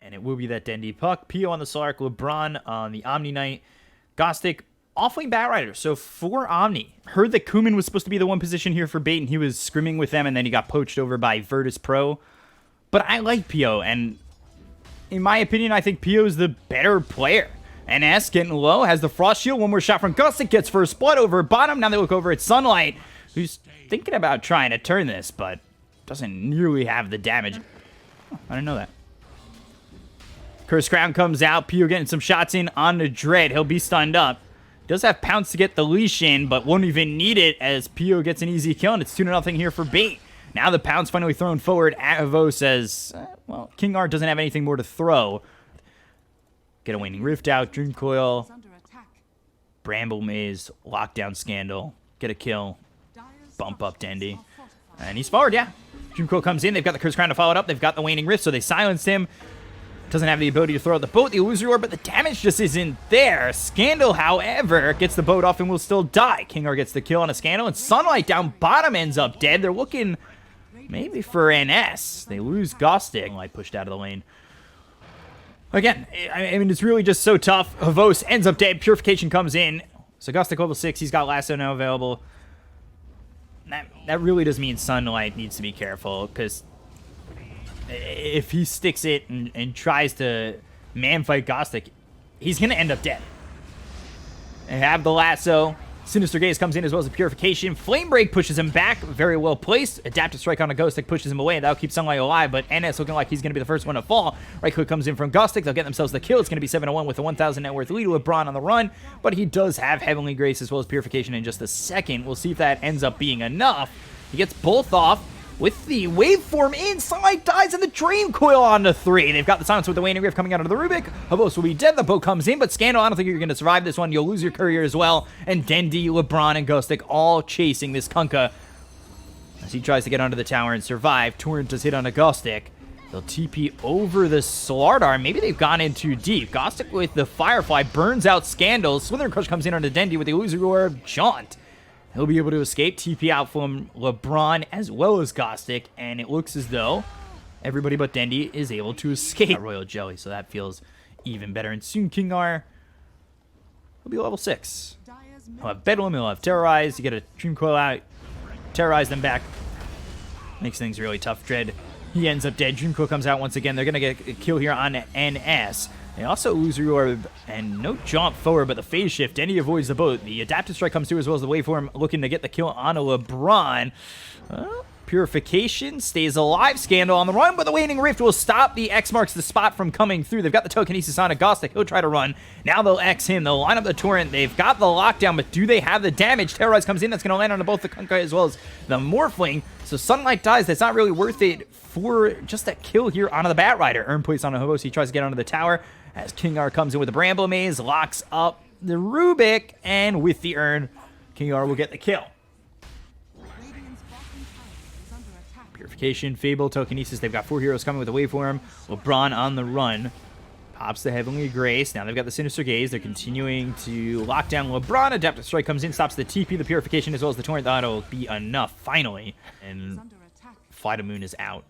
And it will be that Dendi puck. Pio on the Slark, LeBron on the Omni Knight. Gostic off-lane Batrider. So for Omni, heard that Kuman was supposed to be the one position here for bait, and he was scrimming with them, and then he got poached over by Virtus Pro. But I like Pio, and in my opinion, I think Pio's the better player. NS getting low, has the Frost Shield. One more shot from Gostic, gets first blood over bottom. Now they look over at Sunlight, who's thinking about trying to turn this, but doesn't nearly have the damage. Oh, I didn't know that. Curse Crown comes out. Pio getting some shots in on the Dread. He'll be stunned up. Does have Pounce to get the leash in, but won't even need it as Pio gets an easy kill, and it's 2-0 here for bait. Now the Pounce finally thrown forward. Avo says, well, King Art doesn't have anything more to throw. Get a Waning Rift out. Dream Coil. Bramble Maze. Lockdown Scandal. Get a kill. Bump up Dendi. And he's forward, yeah. Dream Coil comes in. They've got the Curse Crown to follow it up. They've got the Waning Rift, so they silence him. Doesn't have the ability to throw out the boat, the Illusory Orb, but the damage just isn't there. Scandal, however, gets the boat off and will still die. Kingar gets the kill on a Scandal, and Sunlight down bottom ends up dead. They're looking maybe for NS. They lose Gostic. Sunlight pushed out of the lane. Again, I mean, it's really just so tough. Havos ends up dead. Purification comes in. So Gostic level 6. He's got Lasso now available. That really does mean Sunlight needs to be careful, because if he sticks it and tries to man-fight Gostic, he's going to end up dead. They have the Lasso. Sinister Gaze comes in as well as a Purification. Flame Break pushes him back. Very well placed. Adaptive Strike on a Gostic pushes him away. That'll keep Sunlight alive, but NS looking like he's going to be the first one to fall. Right click comes in from Gostic. They'll get themselves the kill. It's going to be 7-1 with a 1,000 net worth lead. LeBron on the run, but he does have Heavenly Grace as well as Purification in just a second. We'll see if that ends up being enough. He gets both off. With the waveform in, Sunlight dies in the Dream Coil on the 3. They've got the silence with the Waning Rift coming out of the Rubik. Havos will be dead. The boat comes in, but Scandal, I don't think you're going to survive this one. You'll lose your courier as well. And Dendi, LeBron, and Gostic all chasing this Kunkka as he tries to get onto the tower and survive. Torrent does hit on a Gostic. They'll TP over the Slardar. Maybe they've gone in too deep. Gostic with the Firefly burns out Scandal. Slithering Crush comes in on the Dendi with the Illusory Orb. Jaunt. He'll be able to escape. TP out from LeBron as well as Gostic, and it looks as though everybody but Dendi is able to escape Royal Jelly, so that feels even better. And soon Kingar will be level 6. He'll have Bedlam, he'll have Terrorize. You get a Dream Coil out, terrorize them back. Makes things really tough. Dread, he ends up dead. Dream Coil comes out once again. They're going to get a kill here on NS. They also lose Orb and no jump forward, but the phase shift. Dendi avoids the boat. The Adaptive Strike comes through as well as the waveform, looking to get the kill on a LeBron. Purification stays alive. Scandal on the run, but the Waning Rift will stop the X marks the spot from coming through. They've got the Telekinesis on a Gostic. He'll try to run. Now they'll X him. They'll line up the Torrent. They've got the lockdown, but do they have the damage? Terrorize comes in. That's going to land on both the Kunkka as well as the Morphling. So Sunlight dies. That's not really worth it for just that kill here onto the Batrider. Earn place on a Havos. He tries to get onto the tower as Kingar comes in with the Bramble Maze, locks up the Rubik, and with the Urn, Kingar will get the kill. Purification, Fable, Telekinesis. They've got 4 heroes coming with the waveform. LeBron on the run. Pops the Heavenly Grace. Now they've got the Sinister Gaze. They're continuing to lock down LeBron. Adaptive Strike comes in, stops the TP, the Purification, as well as the Torrent. That'll be enough, finally. And Flight of Moon is out.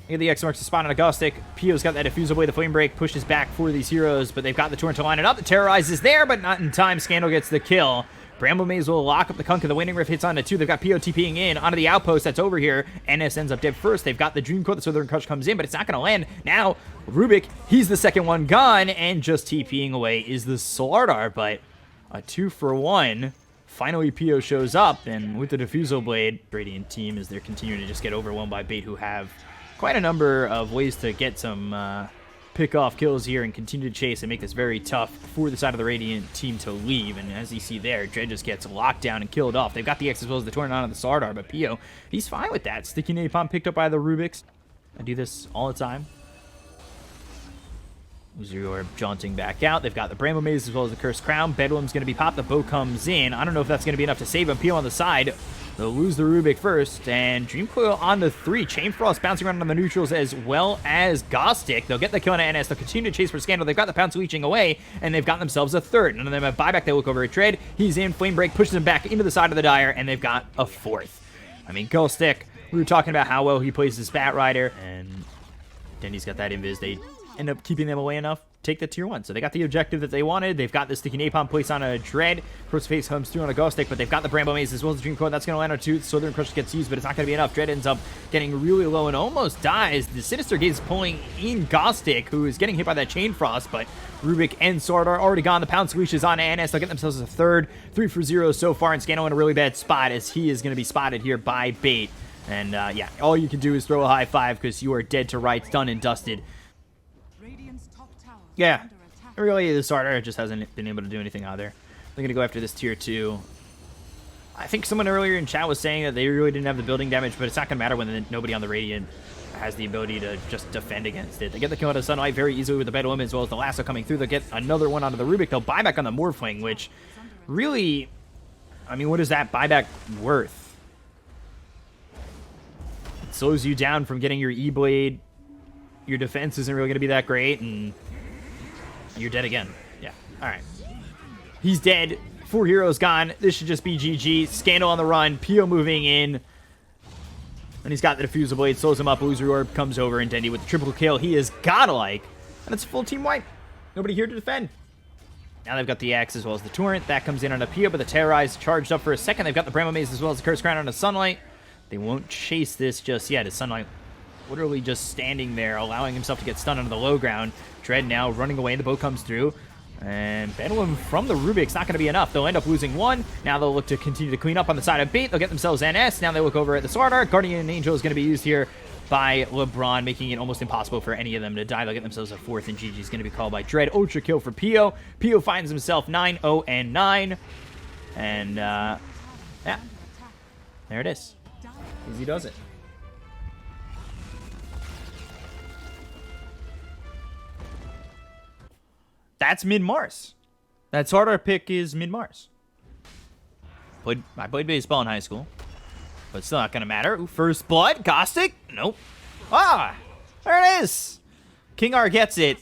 Here the X marks the spot on a Gostic. Pio's got that Diffuse away. The Flame Break pushes back for these heroes, but they've got the Torrent to line it up. The Terrorize is there, but not in time. Scandal gets the kill. Bramble Maze will lock up the Kunkka. The Waning Rift hits onto 2. They've got Pio TPing in onto the outpost that's over here. NS ends up dead first. They've got the Dream Coil. The Southern Crush comes in, but it's not going to land. Now, Rubik, he's the second one gone, and just TPing away is the Slardar, but a 2-for-1. Finally, Pio shows up, and with the Diffusal Blade, Radiant team, as they're continuing to just get overwhelmed by bait, who have quite a number of ways to get some pick-off kills here and continue to chase and make this very tough for the side of the Radiant team to leave. And as you see there, Dread just gets locked down and killed off. They've got the X as well as the Torrent on the Slardar, but Pio, he's fine with that. Sticky Napalm picked up by the Rubiks. I do this all the time. Illusory Orb jaunting back out. They've got the Bramble Maze as well as the Cursed Crown. Bedlam's going to be popped. The bow comes in. I don't know if that's going to be enough to save him. Pio on the side. They'll lose the Rubik first. And Dream Coil on the 3. Chain Frost bouncing around on the neutrals as well as Gostic. They'll get the kill on NS. They'll continue to chase for Scandal. They've got the Pounce leeching away. And they've got themselves a 3rd. None of them have buyback. They look over at Dread. He's in. Flame Break pushes him back into the side of the Dire. And they've got a 4th. I mean, Gostic, we were talking about how well he plays his Batrider. And Dendi's got that invis. They end up keeping them away enough. Take the tier 1. So they got the objective that they wanted. They've got the sticky napalm placed on a Dread. Cross Face comes through on a Ghost Stick, but they've got the Bramble Maze as well as the Dream Coil. That's going to land on 2. Southern Crush gets used, but it's not going to be enough. Dread ends up getting really low and almost dies. The Sinister Gaze is pulling in Gostic, who is getting hit by that Chain Frost, but Rubik and Sword are already gone. The Pound Squeeze is on NS. They'll get themselves a third. 3 for 0 so far, and Scano in a really bad spot as he is going to be spotted here by Bait. And yeah, all you can do is throw a high five because you are dead to rights, done and dusted. Yeah, really, the starter just hasn't been able to do anything either. They're going to go after this tier 2. I think someone earlier in chat was saying that they really didn't have the building damage, but it's not going to matter when nobody on the Radiant has the ability to just defend against it. They get the kill out of Sunlight very easily with the Battle Woman as well as the Lasso coming through. They'll get another one onto the Rubik. They'll buy back on the Morphling, which really, I mean, what is that buyback worth? It slows you down from getting your E-Blade. Your defense isn't really going to be that great, and you're dead again. Yeah. All right. He's dead. 4 heroes gone. This should just be GG. Scandal on the run. Pio moving in. And he's got the Diffusal Blade. Slows him up. Loser Orb comes over. And Dendi with the triple kill. He is godlike. And it's a full team wipe. Nobody here to defend. Now they've got the Axe as well as the Torrent. That comes in on a Pio, but the Terrorize charged up for a second. They've got the Bramble Maze as well as the Curse Crown on a Sunlight. They won't chase this just yet. As Sunlight literally just standing there, allowing himself to get stunned onto the low ground. Dread now running away. The boat comes through. And Bedlam from the Rubik's not going to be enough. They'll end up losing 1. Now they'll look to continue to clean up on the side of Bait. They'll get themselves NS. Now they look over at the Sword Art. Guardian Angel is going to be used here by LeBron, making it almost impossible for any of them to die. They'll get themselves a 4th, and GG is going to be called by Dread. Ultra kill for Pio. Pio finds himself 9-0-9. And, yeah. There it is. Easy does it. That's mid-Mars. That Sword Art pick is mid-Mars. I played baseball in high school, but it's still not going to matter. Ooh, first blood. Gostic? Nope. Ah! There it is! King R gets it.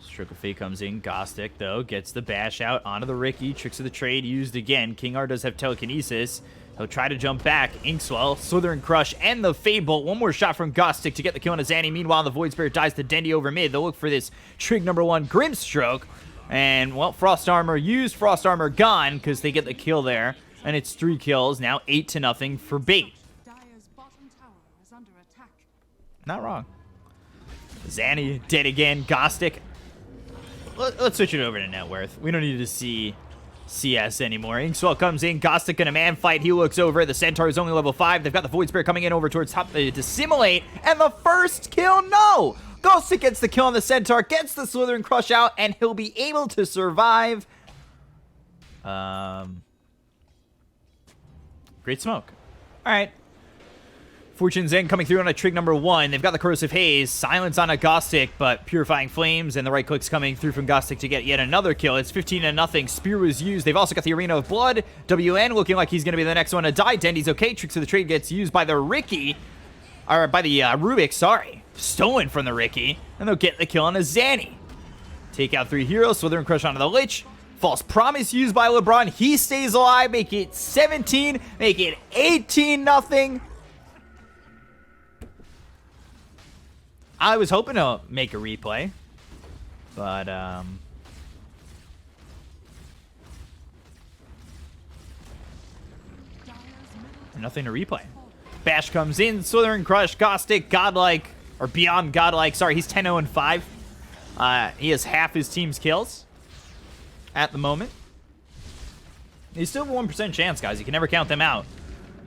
Stroke of Fate comes in. Gostic, though, gets the bash out onto the Ricky. Tricks of the Trade used again. King R does have telekinesis. He'll try to jump back. Inkswell, Slithering Crush, and the Fable. One more shot from Gostic to get the kill on a Zanny. Meanwhile, the Void Spirit dies to Dendi over mid. They'll look for this Trig #1 Grimstroke. And, well, Frost Armor used, Frost Armor gone, because they get the kill there. And it's 3 kills, now 8-0 for Bait. Not wrong. Zanny dead again. Gostic. Let's switch it over to net worth. We don't need to see CS anymore. Inkswell comes in. Gostic in a man fight. He looks over. The Centaur is only level 5. They've got the Void Spirit coming in over towards top to simulate. And the first kill, no! Gostic gets the kill on the Centaur, gets the Slithering Crush out, and he'll be able to survive. Great smoke. All right. Fortune's End coming through on a Trig #1. They've got the Corrosive Haze, Silence on a Gostic, but Purifying Flames, and the right clicks coming through from Gostic to get yet another kill. It's 15-0. Spear was used. They've also got the Arena of Blood. WN looking like he's going to be the next one to die. Dendi's okay. Tricks of the Trade gets used by the Ricky, or by the Rubik, sorry. Stolen from the Ricky, and they'll get the kill on a Zanny. Take out 3 heroes, Slithering Crush onto the Lich. False Promise used by LeBron. He stays alive. Make it 17. Make it 18-0. I was hoping to make a replay, but nothing to replay. Bash comes in, Slithering Crush, Gostic, godlike, or beyond godlike. Sorry, he's 10-0-5. He has half his team's kills at the moment. He's still have a 1% chance, guys. You can never count them out.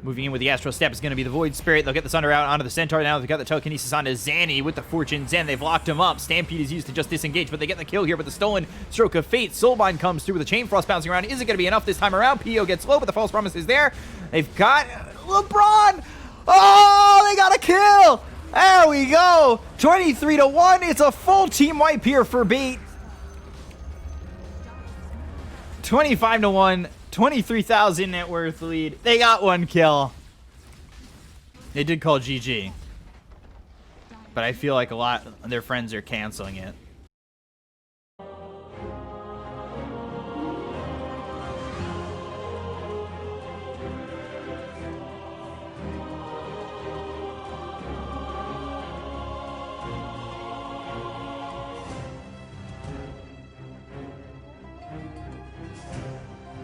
Moving in with the Astral Step is going to be the Void Spirit. They'll get the Sunder out onto the Centaur now. They've got the Telekinesis onto Zanny with the Fortune Zen. They've locked him up. Stampede is used to just disengage, but they get the kill here with the Stolen Stroke of Fate. Soulbind comes through with a Chain Frost bouncing around. Is it going to be enough this time around? Pio gets low, but the False Promise is there. They've got LeBron. Oh, they got a kill. There we go. 23-1. It's a full team wipe here for Bait. 25-1. 23,000 net worth lead. They got 1 kill. They did call GG. But I feel like a lot of their friends are canceling it.